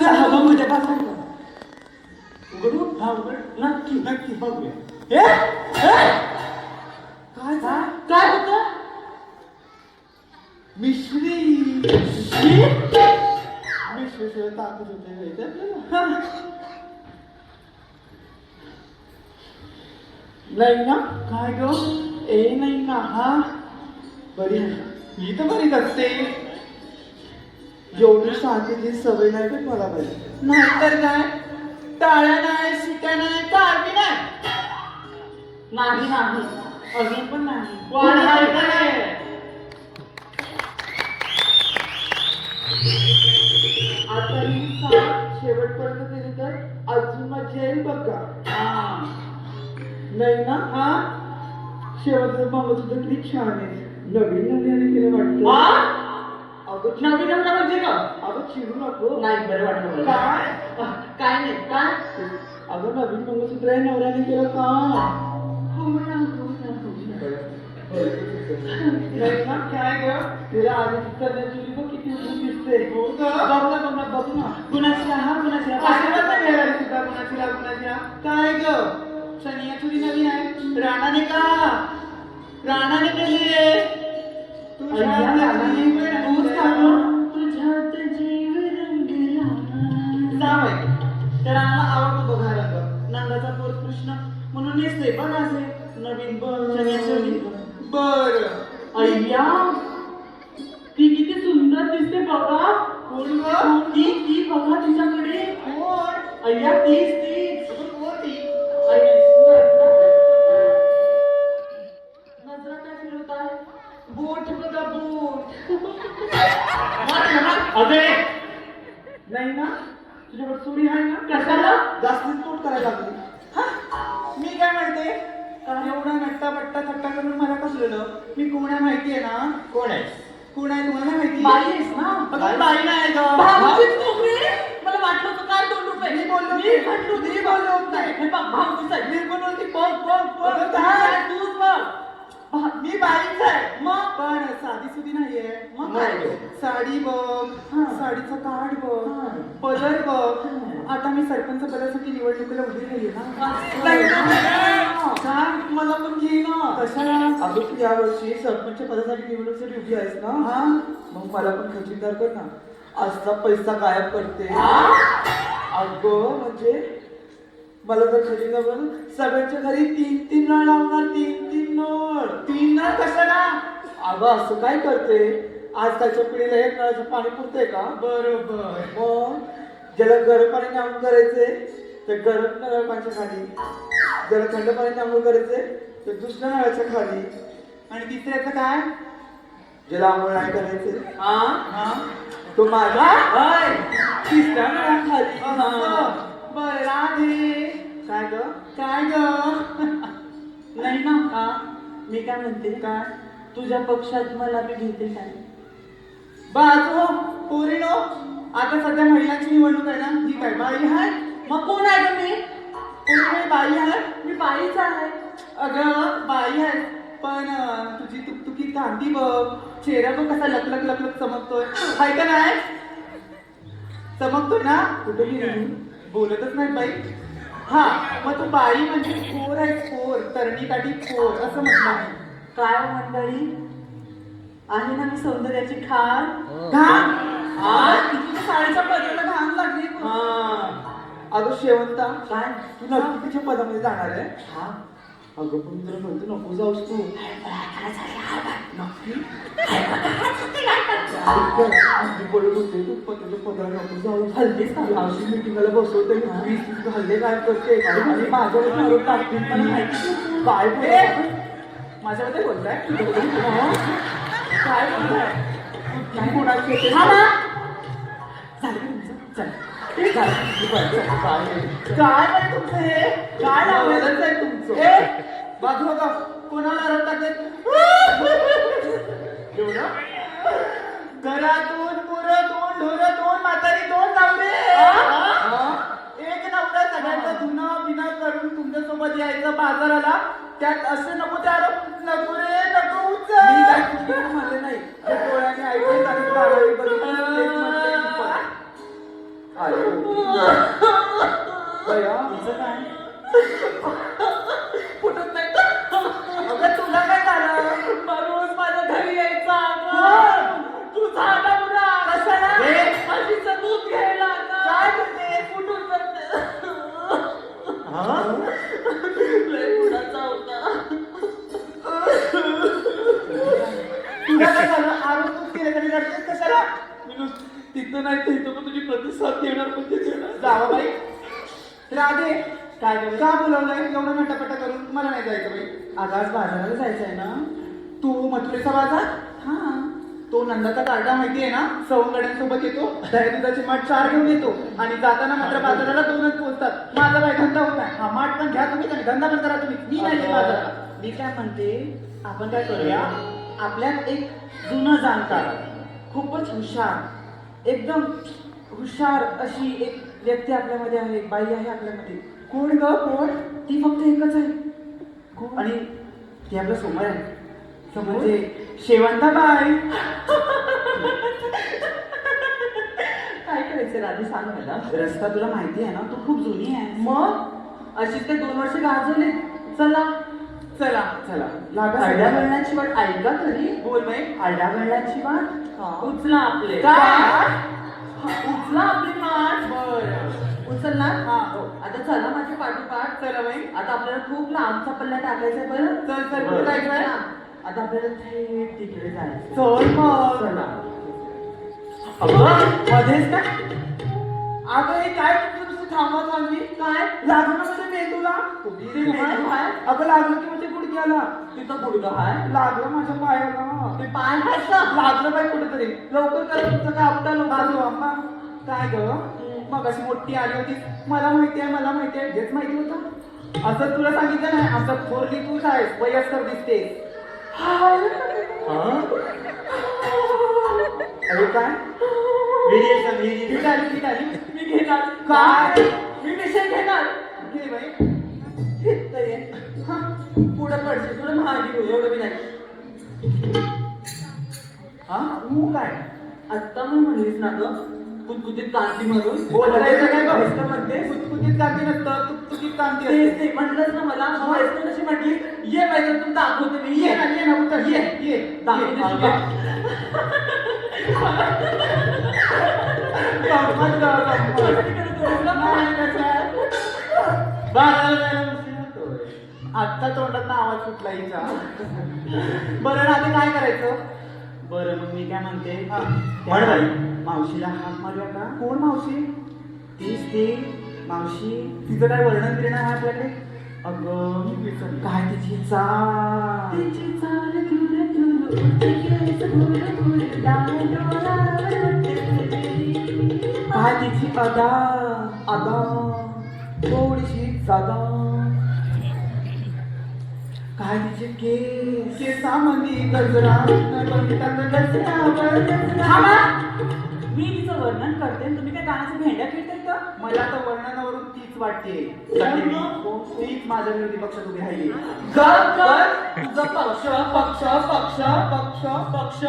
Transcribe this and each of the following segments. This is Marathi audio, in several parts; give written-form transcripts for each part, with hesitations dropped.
तुझ्या हवं मध्ये पासून उघडू? हा उघड नक्की नक्की बघूया. काय काय होतं? मिश्री मिश्री ताकद होते माहिती आपल्याला. नाही ना? काय ग? नाही ना. हा बरी आहे. मी तर बरीच असते. एवढी शांतीची सवय नाही पण मला पाहिजे. नाहीतर काय? टाळ्या नाही, शिट्या नाही, कारवी नाही. नाही नाही, अजून पण नाही. कोण आहे का नाही? आता ही साथ शेवटपर्यंत दिली तर अजून मजा येईल बघा. नाही ना? हा? शेवटचं मामा सुद्धा किती छान आहे. नवीन नवीन केलं वाटतं. अगं नवीन नवीन म्हणजे का? अगं चिडू नको. नाही, बरं वाटलं मला. काय? काय नाही, काय? अगं नवीन मंगळसूत्र आहे नवऱ्याने केलं का? हो ना, हो ना, हो ना. नाही ना? काय ग? तिला आधी करण्याची बघ किती उठून दिसते. हो का? बघ ना. कुणाची हा कुणाची आशीर्वाद नाही घ्यायला सुद्धा कुणाची. काय ग? सनिया चुरी नवीन आहे. राणाने का? राणाने केली आहे. तुझ्यात जीव रंगला. जा बाई. त्या राणाला आवडतो बघा रंग. नंदाचा पोर कृष्ण म्हणून नेसते बघा असे नवीन सनिया चुरी. बर. अय्या, ती किती सुंदर दिसते बघा. कोण ग? ती बघा तिच्याकडे. कोण? अय्या, तीच. कोण ती? नजरा काय फिरवताय? बोट बघा बोट. अबे, नाही ना? तुझ्याकडे चोरी आहे ना? कशाला? जास्तीच पोट करायला लागली. मी काय म्हणते? एवढा नट्टा पट्टा थट्टा करून मला कसलेलं? मी कोण आहे माहितीये ना? कोण आहे? कोण आहे तुम्हाला नाही माहिती? बाई आहेस ना? अगं, बाई नाही गं. भाऊजीच नोकरी? मला वाटलं होतं काय 2 रुपये. मी बोललो होते. हे बघ, भाऊजीच आहे. मी बोललो होती, बघ. अगं, काय? तूच बघ. मी बाईच आहे. मग पण साधी सुधी नाहीये. मग काय? नाही. साडी बघ, साडीचं कार्ड बघ, हा. पदर बघ. आता मी सरपंच पदासाठी निवडणुकीला उभी राहिली ना. काय मला पण घे ना. कशाला? अगं तू यावर्षी सरपंच पदासाठी निवडणुकीसाठी उभी आहेस ना? हा? मग मला पण खजिनदार कर ना. असला पैसा गायब करते. अगं म्हणजे मला जर खजिनदार बनून सगळ्यांच्या घरी 3-3 नळ लावणार. 3-3 नळ. 3 नळ कशाला? अगं असं काय करते? आजकालच्या पिढीला एक नळाचं पाणी पुरतंय का? बरोबर. मग ज्याला गरम पाणी आंघोळ करायचे तर गरम नळाच्या खाली, ज्याला थंड पाणी आंघोळ करायचे तर दुसऱ्या नळाच्या खाली, आणि तिसऱ्याचं काय? ज्याला आंघोळ नाही करायचे हा? तो माझा होय. तिसऱ्या नळाखाली. बरं, राधे. काय ग? काय ग? नाही ना. मी काय म्हणते? काय? तुझ्या पक्षात मला बी घेते काय? बाजू पोरीनो, आता सध्या महिलांची निवडणूक आहे ना. ही काय बाई आहे? मग कोण आहे ग मी? कोणी बाई आहे? मी बाईच आहे. अगं बाई आहे, पण तुझी तुकतुकी कांती बघ, चेहरा बघ कसा लकलक चमकतोय. हाय का नाही? चमकतोय ना? कुठे गेली? बोलतच नाही बाई. हा, मग तू बाई म्हणजे थोर आहे, थोर, तरणीकाठी थोर असं म्हटलं मी. काय मंडळी, आहे ना मी सौंदर्याची खाण. घाण? तुझ्या साडीच्या पदराला घाण लागली. अगं शेवंता, काय? तू नक्कीच्या पदामध्ये जाणार आहे? अगं पण तुला म्हणतो नको जाऊस तू. नक्की? बोलत होते तू तुझ्या पदाला नको जाऊ. हल्लीच का? अशी मिटिंगला बसवते. 20 हल्ले काय करते आणि माझ्यावर मारून टाकतील. मला माहिती काय बोलत माझ्यामध्ये बोलताय? काय बोलताय? काय कोणाला घेते? झालं का तुमचं? चल. काय नाही तुमचं हे? काय लावलेलंच आहे तुमचं? बाजू बघा, कोणाला रड टाकत? एवढं? घरातून पुरं 2 ढोरं, 2 म्हातारी, 2 नवरे. एक नवरा सगळ्यांचं धुणं बिणं करून तुमच्यासोबत यायचं बाजाराला. त्यात असं नको ते आरोप नको रे, नको मी काय चुकीचं म्हणले नाही. जे डोळ्याने ऐकले आणि कानाने बघितले तेच म्हटले मी पण. आले बया, तुझं काय फुटत नाही. अगं तुला काय झालं? रोज माझ्या घरी यायचा कोण? तू झाला मुला कशाला? म्हशीचं दूध घ्यायला काय करते? कुठून करते लय उडाचा होता. तुला काय झालं? आरोप केले तरी रडतेस कशाला? तिथं नाही तर इथं पण तुझी प्रतिसाद देणार म्हणजे देणार. जावं बाई. राधे काय करू? का बोलवलंय एवढं नटापटा करून? मला नाही जायचं बाई. आज आज बाजाराला जायचंय ना. तू मथुरेचा बाजार? हा तो नंदाचा कार्डा माहितीये ना? सवंगड्यांसोबत येतो, दही दुधाची माठ 4 घेऊन येतो आणि जाताना मात्र बाजाराला 2च पोहोचतात. माझा बाई धंदा होता. हा माठ पण घ्या तुम्ही आणि धंदा पण करा तुम्ही. मी नाही येत बाजाराला. मी काय म्हणते, आपण काय करूया, आपल्यात एक जुनं जाणकार खूपच हुशार, एकदम हुशार अशी एक व्यक्ती आपल्यामध्ये आहे, बाई आहे आपल्यामध्ये. कोण ग? कोण? ती फक्त एकच आहे कोण? आणि ती आपल्या समोर आहे. समोर? म्हणजे शेवंताबाई. काय करायचं राधी, सांग मला. रस्ता तुला माहिती आहे ना, तू खूप जुनी आहे. मग अशीच ते 2 वर्ष गाजवले. चला चला चला लागा आरड्या सगळ्या. वळणाची वाट ऐका तरी. बोल बाई. आरड्या वळणाची हा. वाट उचला आपले. काय? उचला आपली माठ. बरं. उचल ना. हा, हो. आता चला माझ्या पाठोपाठ. चला बाई. आता आपल्याला खूप लांबचा पल्ला टाकायचा आहे. बरं चल चल, बरं. कुठे जायचंय? आता आपल्याला थेट तिकडे जायचं. चल मग. चला. अगं मध्येच काय अगं हे काय तुझं नुसतं थांबा थांबी? काय लागलं ना म्हणजे मेंदूला. ते मेंदू आहे? अगं लागलं की म्हणजे गुडघ्याला. तिथं गुडघा आहे. लागलं माझ्या पायाला. ते पाय आहेत का? लागलं बाई कुठेतरी. लवकर करा तुमचं काय आपटा लवकर. अम्मा काय ग? मग अशी मोठी आली होती. मला माहिती आहे, मला माहिती आहे. हेच माहिती होतं. असं तुला सांगितलं नाही, असं थोरली तूच आहेस, वयस्कर दिसते. अरे काय? ठीक आली, ठीक आली. मी घेणार. काय? मी विषय घेणार. घे बाई. तरी आहे. हा, पुढं पडशील, तुला महागी होईल, एवढं मी नाही. हा तू काय? आत्ता मी म्हणलीस ना ग, कुतकुतीत कांती म्हणून. बोलायचं काय गं? नुसतं म्हणतेस. कुतकुतीत कांती नसतं, तुकतुकीत कांती तेच असते. ते म्हणलंच ना मला. वयस्कर कशी म्हटली, ये पाहिजे तुला दाखवते मी. ये ना, ये ना, उतर, ये, ये. दाखवते ये. तुला. गंमत गं, गंमत. मस्ती करत होतीस ना? नाही, कसं आहे? बाळाला जायला उशीर होतोय. आत्ता तोंडात आवाज सुटला हिचा. बरं राधे, काय करायचं? बरं मग मी काय म्हणते, हा. म्हण बाई, मावशीला हाक मारूया का? कोण मावशी? तीच ती मावशी. तिचं काय वर्णन बिरणं आहे आपल्याकडे? अगं काय तिची चाल. तिची चाल तुला तुला उठते केस भुर भुर डाळ डोळ्यावर उठते. काय तिची अदा, अदा, थोडीशी जादा. काय तिचे केस, केसामध्ये गजरा, पंडितांना गजरावर गजरा. थांबा. मी तिचं वर्णन करते आणि तुम्ही काय गाण्याच्या भेंड्या खेळताय का? मला तर वर्णनावरून तीच वाटते. तीच माझ्या विरोधी पक्षात उभी राहिली. गप गप. तुझा पक्ष पक्ष पक्ष पक्ष पक्ष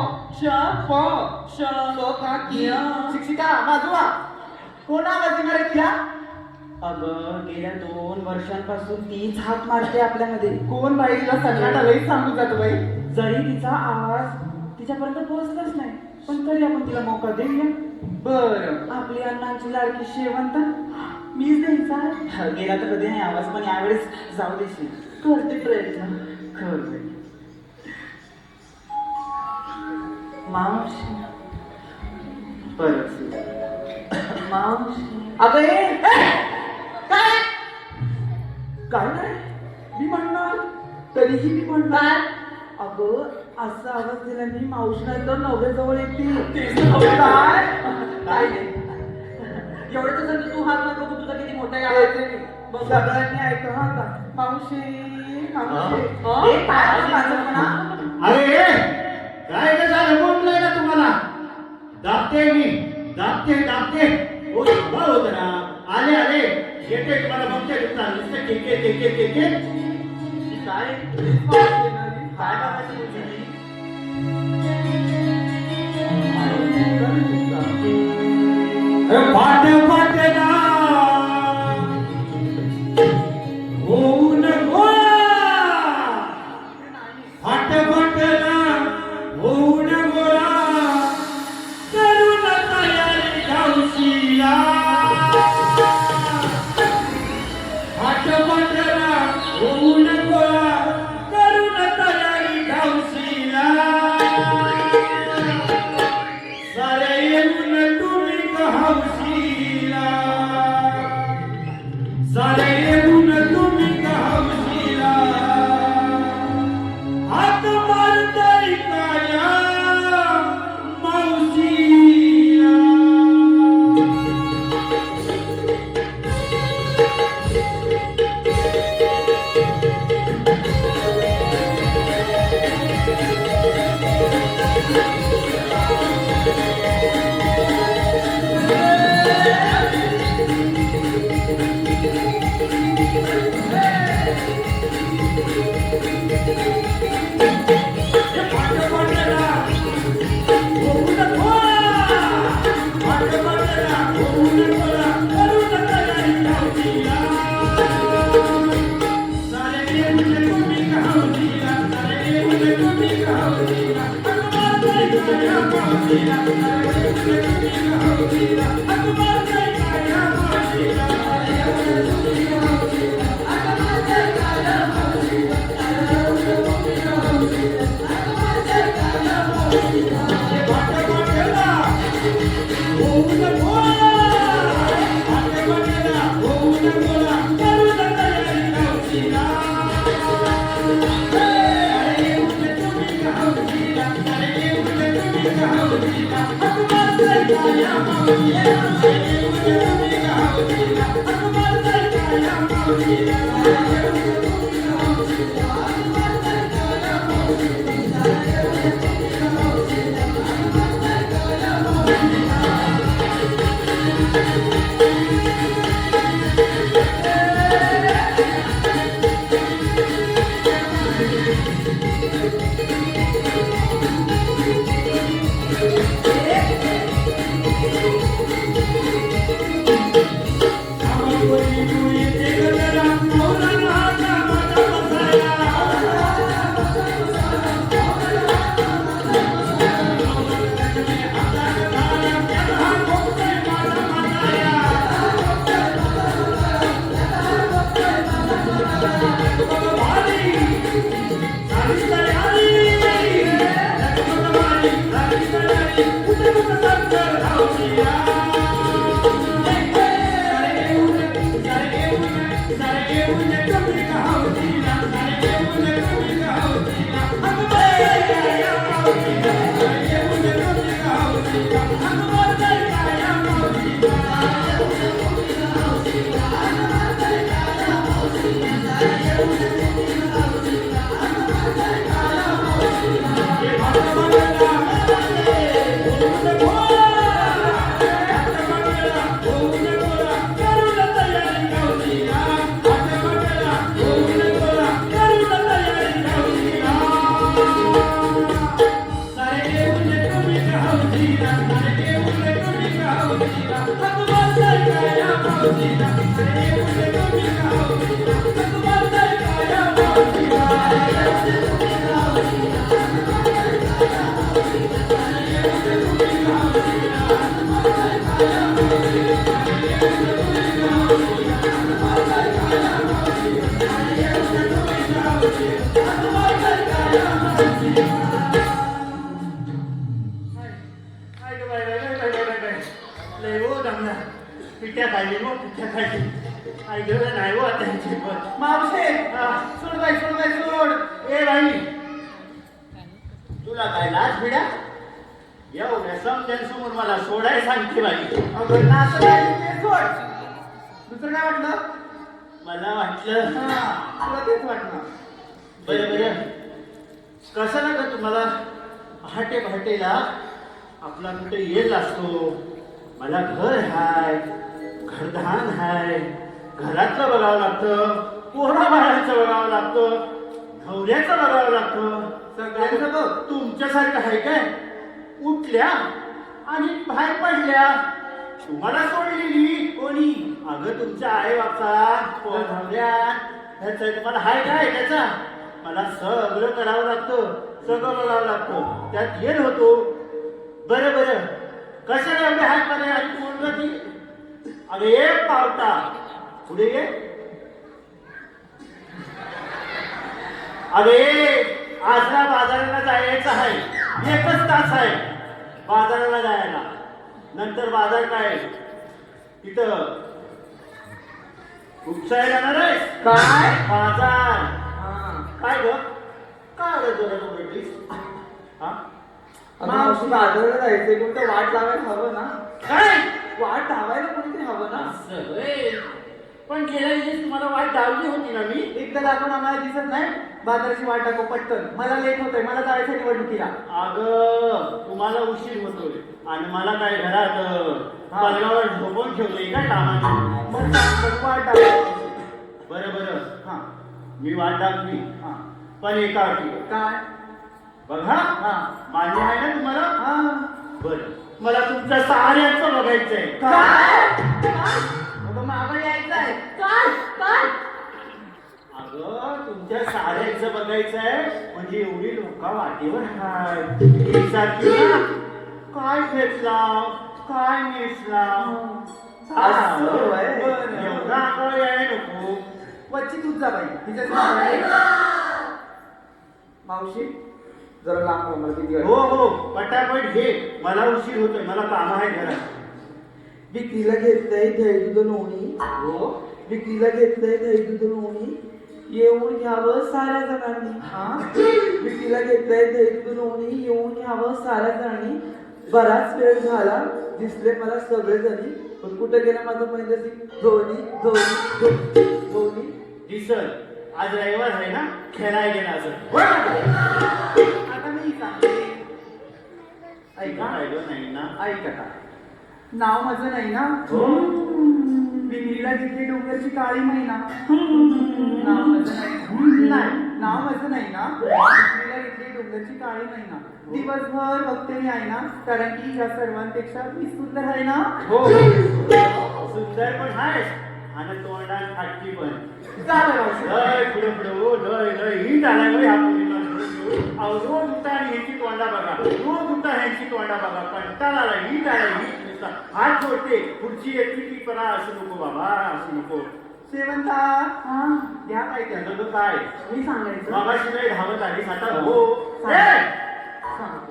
पक्ष पक्ष काकी. शिक्षिका बाजूला. कोण आवाज देणार आहे तिला? अगं गेल्या 2 वर्षांपासून तीच हाक मारते आपल्यामध्ये. कोण बाई? तिला सन्नाट आलंही सांगून जातो बाई. जरी तिचा आवाज तिच्यापर्यंत पोहोचलाच नाही, पण तरी आपण तिला मौका देऊया. बर. आपली अण्णांची लाडकी शेवंत मीच द्यायचा. गेला तर कधी नाही आवाज, पण यावेळेस जाऊ देशील. करते प्रयत्न. करते. मावशी परत मावशी. अगं ए, काय? काय नाही मी म्हणणार, तरीही मी म्हणणार. अगं असा आवाज दिला मी मावशी नाही तर नवऱ्याजवळ येते. काय? काय नाही. एवढं तर तू हात नको बघू, तुझा किती मोठा आहे. येते मी. सगळ्यांनी ऐका हा का? मावशी मावशी. ए, काय माझं म्हणा? अरे काय रे झालं बोललंय ना तुम्हाला? दाबते मी, दाबते हो थांबा हो जरा. आले आले येते तुम्हाला बघते तुमचा नुसतं केके काय काय बाबाची मुलगी? फाटे फाटेला होऊन गोळा फाटे फाटेला होऊन गोळा करून तयारी गावशीला फाटे फाटेला होऊन गोळा करून तयारी गावशीला सारे येऊन तुम्ही हौशीला सारे येऊन तुम्ही हौशीला हात मारताय काया मावशीला पिठ्या खायली मग पिठ्या खायली आई ग नाही हो त्यांची पण मावशे सोड बाई सोड ए बाई तुला काय लाज भिड्या एवढ्या समजांसमोर मला सोडाय सांगते बाई अगं नाच नाही ते सोड दुसरं काय वाटलं मला वाटलं तुला तेच वाटलं बरं कसं ना का तुम्हाला पहाटे पहाटेला आपला कुठे येत असतो मला घर हाय घरधान हाय घरातलं बघावं लागतं पोरा बाळाचं बघावं लागतं नवऱ्याचं बघावं लागतं सगळ्यांचं बघ तुमच्यासारखं आहे काय उठल्या आणि बाहेर पडल्या तुम्हाला सोडलेली कोणी? अगं तुमच्या आई बापचा ह्याचं तुम्हाला हाय काय त्याचा मला सगळं करावं लागतं सगळं बघावं लागतं त्यात येल होतो बरं बरं कशाला एवढे हात मध्ये आणि बोललं ती अगं एक पावता पुढे ये अगं आजला बाजाराला जायचं आहे 1च तास आहे बाजाराला जायला नंतर बाजार काय तिथं उपसाय जाणार आहेस काय? बाजार हा. काय ग काय ग जोरात ओरडलीस हा मावशी बाजाराला जायचंय कोणतं वाट लावायला हवं ना काय वाट लावायला कोणीतरी हवं ना असं होय. पण गेल्या वेळेस तुम्हाला वाट डावली होती ना मी एकदा दाखवून आम्हाला दिसत नाही बाजाराची वाट टाकू पटकन मला लेट होतंय मला जायचं निवडणुकीला अगं तुम्हाला उशीर होतोय आणि मला काय घरात पलंगावर झोपून ठेवलंय काय कामाने मग सांग, मग वाट टाकू. बरं बरं हा मी वाट टाकली हा पण एका अटीवर काय? बघा हा मान्य आहे ना तुम्हाला हा बरं मला तुमच्या साऱ्यांचं बघायचंय काय? मग मागं यायचं आहे काय? अगं तुमच्या साऱ्यांचं बघायचंय म्हणजे एवढी लोक वाटेवर आहेत विचारतील ना, काय घेतला काय नेसला असं होय. एवढा आकळ याय नको वच्ची तूच जा बाई तिच्या समोर. मावशी जरा लांब राहा, मला किती हो हो पटापट घे मला उशीर होतोय मला काम आहे घरात विक्रीला घेतलंय दही दूध लोणी हो विक्रीला घेतलंय दही दूध लोणी येऊन घ्यावं साऱ्या जणांनी हा विक्रीला घेतलंय दही दूध लोणी येऊन घ्यावं साऱ्या जणांनी बराच वेळ झाला दिसले मला सगळेजणी पण कुठे गेला माझं महेंद्र सिंग धोनी दिसल आज रविवार आहे ना खेळायला गेला असं आता मी सांगते ऐका राहिलं नाही ना ऐका का नाव माझं नाही ना हो. विहिरीला घेतली डोंगरची काळी मैना नाव माझं नाही नाव माझं नाही ना विहिरीला घेतली डोंगरची काळी मैना दिवसभर बघते मी आहे ना कारण की या सर्वांपेक्षा मी सुंदर आहे ना हो सुंदर पण आहेस आणि तोंडात फाटकी पण जा बरं मावशी. लय पुढे पुढे हो लय ही झालाय बाई हा मुलीला अहो रोज उठता आणि ह्यांची तोंडा बघा रोज उठता ह्यांची तोंडा बघा कंटाळा ही झालाय ही नुसता हात जोडते पुढची येते ती परा असं नको बाबा असं नको शेवंता हा घ्या काय त्याचं त्याचं तर काय मी सांगायचं मगाशी नाही धावत आली आता हो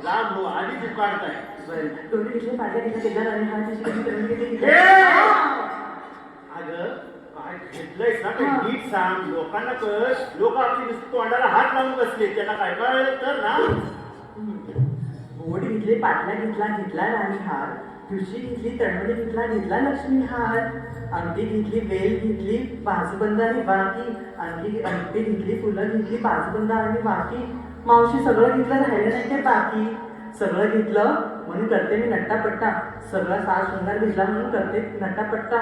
लाभ हो आधी चुकाडताय दोन्ही घेतले पाहिजे घेतले केदार आणि हा तिची कशी करून घेतली अगं काय घेतलंयस ना ते नीट सांग लोकांना कळ लोक आपली नुसती तोंडाला हात लावून बसले त्यांना काय कळलं तर ना बोट घेतली पाटला घेतला राणी हार तुळशी घेतली तळमणी घेतला लक्ष्मी हार अंगठी घेतली वेल घेतली बाजूबंद आणि बाकी अंगठी घेतली फुलं घेतली बाजूबंद आणि बाकी मावशी सगळं घेतलं राहिलं नाही ते बाकी सगळं घेतलं म्हणून करते मी नट्टापट्टा सगळा साज शृंगार घेतला म्हणून करते नट्टापट्टा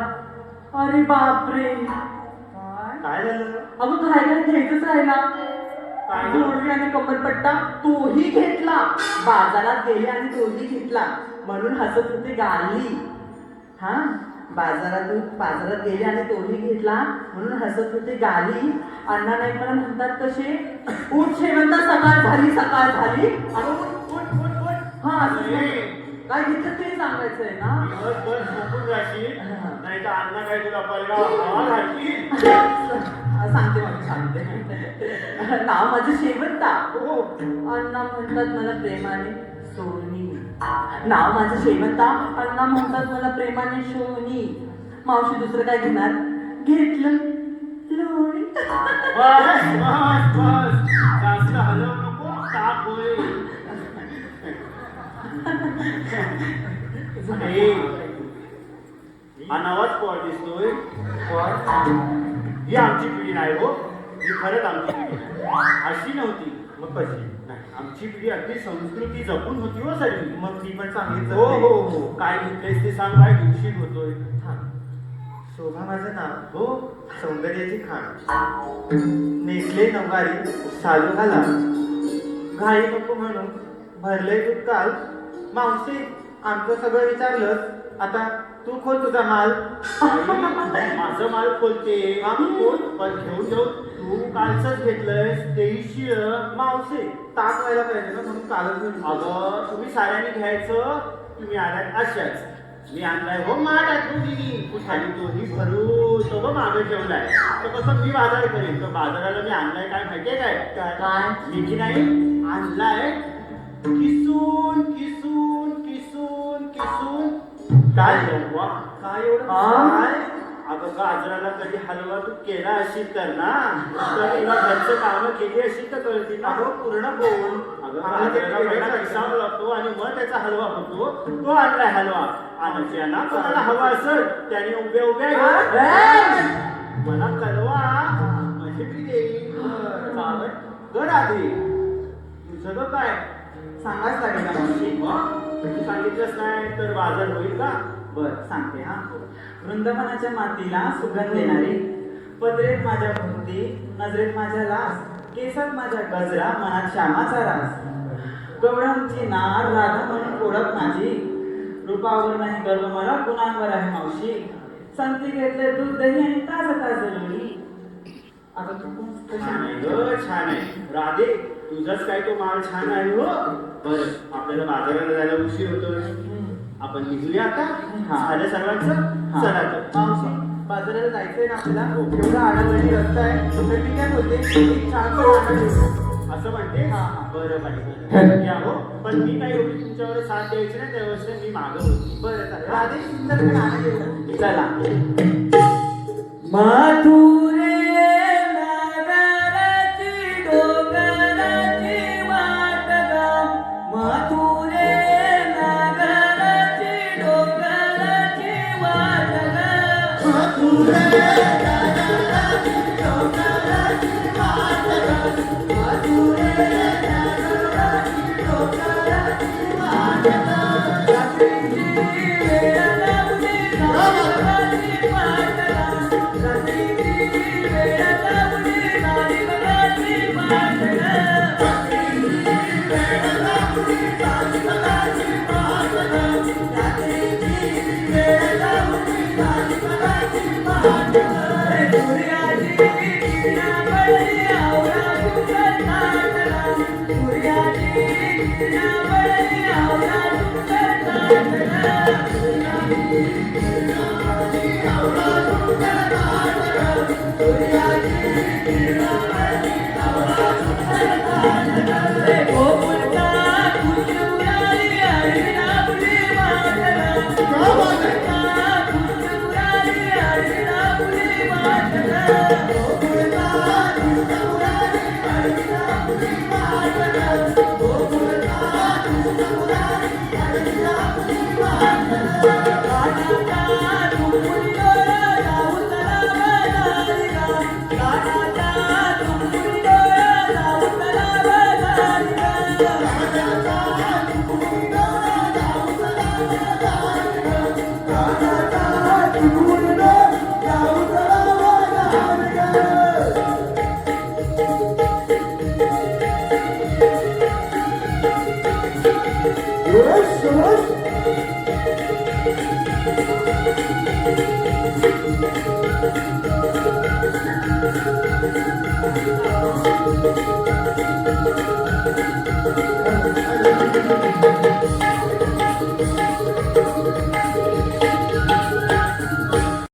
अरे बापरे काय झालं अगं काय घ्यायचंच राहिला काय जोडवी आणि कमरपट्टा तोही घेतला बाजारात गेले आणि तोही घेतला म्हणून हसत होते गाली हा बाजारात गेले आणि तोही घेतला म्हणून हसत होते गाली अण्णा नाही मला म्हणतात तसे उठ शेवंता सकाळ झाली अगं उठ हा काय घेतलं ते सांगायचंय ना दिवसभर झोपून राहशील नाही तर अण्णा काय तुला पलगाव हवा घालतील सांगते नाव माझं शेवंता अण्णा म्हणतात मला प्रेमाने सोनी नाव माझं शेवंता अण्णा म्हणतात मला प्रेमाने सोनी मावशी दुसरं काय घेणार घेतलं लोणी बस जास्त हलव नको ताप होईल हा नवाच पॉट दिसतोय ही आमची पिढी नाही हो ही खरंच आमची पिढी अशी नव्हती मग कशी नाही आमची पिढी अगदी संस्कृती जपून होती हो सगळी मग ती पण सांगितलं हो हो हो काय घेतलंयस ते सांग काय दूषित होतोय शोभा माझं नाव हो सौंदर्याची खाण नेसले नववारी सालू घाला घाई नको म्हणून भरले दूध काल मावशी आमचं सगळं विचारलं आता तू खोल तुझा माल. आई, माझं माल खोलते पण घेऊन तू कालच घेतलंयस तेही मावशी ताक व्हायला पाहिजे ना म्हणून कालच घेतलं. अगं तुम्ही साऱ्यांनी घ्यायचं, तुम्ही आलात अशाच. मी आणलाय हो माठ आठवून दिली खाली तोही भरू तो बघ मागे ठेवलाय. तर कसं मी बाजार करेन, तर बाजाराला मी आणलाय काय माहितीये काय मी की नाही आणलाय किसून किसून किसून किसून. काय वा काय एवढं हा? काय? अगं गाजराला कधी हलवा तू केला असेल तर ना, तर तुला घरचं कामं केली असेल तर कळतील ना. अगं पूर्ण बोल. अगं गाजराला पहिला किसावा लागतो आणि मग त्याचा हलवा होतो. तो आणलाय हलवा आणि ज्यांना कोणाला हवा असेल त्याने उभ्या उभ्या घेऊन मला कळवा म्हणजे मी देईन. चालेल. कर आधी तुझं ग काय सांगाच लागेल ना मावशी. मग तू सांगितलंच नाही तर बाजार होईल का? बर सांगते हा. वृंदावनाच्या मातीला सुगंध देणारी, पदरेत माझ्या भक्ती, नजरेत माझ्या लास, केसात माझ्या गजरा, मनात श्यामाचा रास. गवळणची नार राधा म्हणून ओळख माझी, रूपावर नाही गर्व मला गुणांवर आहे मावशी. संती घेतले दूध दही आणि ताज ताज लोणी. आता तू कोण कशी छान आहे ग, छान आहे राधे. तुझाच काय तो माल छान आहे हो. बर आपल्याला बाजाराला जायला उशीर होतोय, आपण निघूया आता. झालं सर्वांचं. चला तर मावशी बाजाराला जायचंय ना आपल्याला. एवढा आडावडी रस्ता आहे तर मी काय बोलते एक छान असं म्हणते. हा, हा. बरं बाई या हो. पण मी काही एवढी तुमच्यावर साथ द्यायची नाही, त्यावेळेस मी मागं होती. बरं चालेल. आधी सुंदर पण आनंद घेऊ. चला. मथुरे नगराची डोंगराची वाट ग, मथुरे नगराची डोंगराची वाट ग, मथुरे नगराची डोंगराची वाट ग, मथुरे नगराची डोंगराची वाट ग. रात्रीची वेळ लावली, रामाची पाठ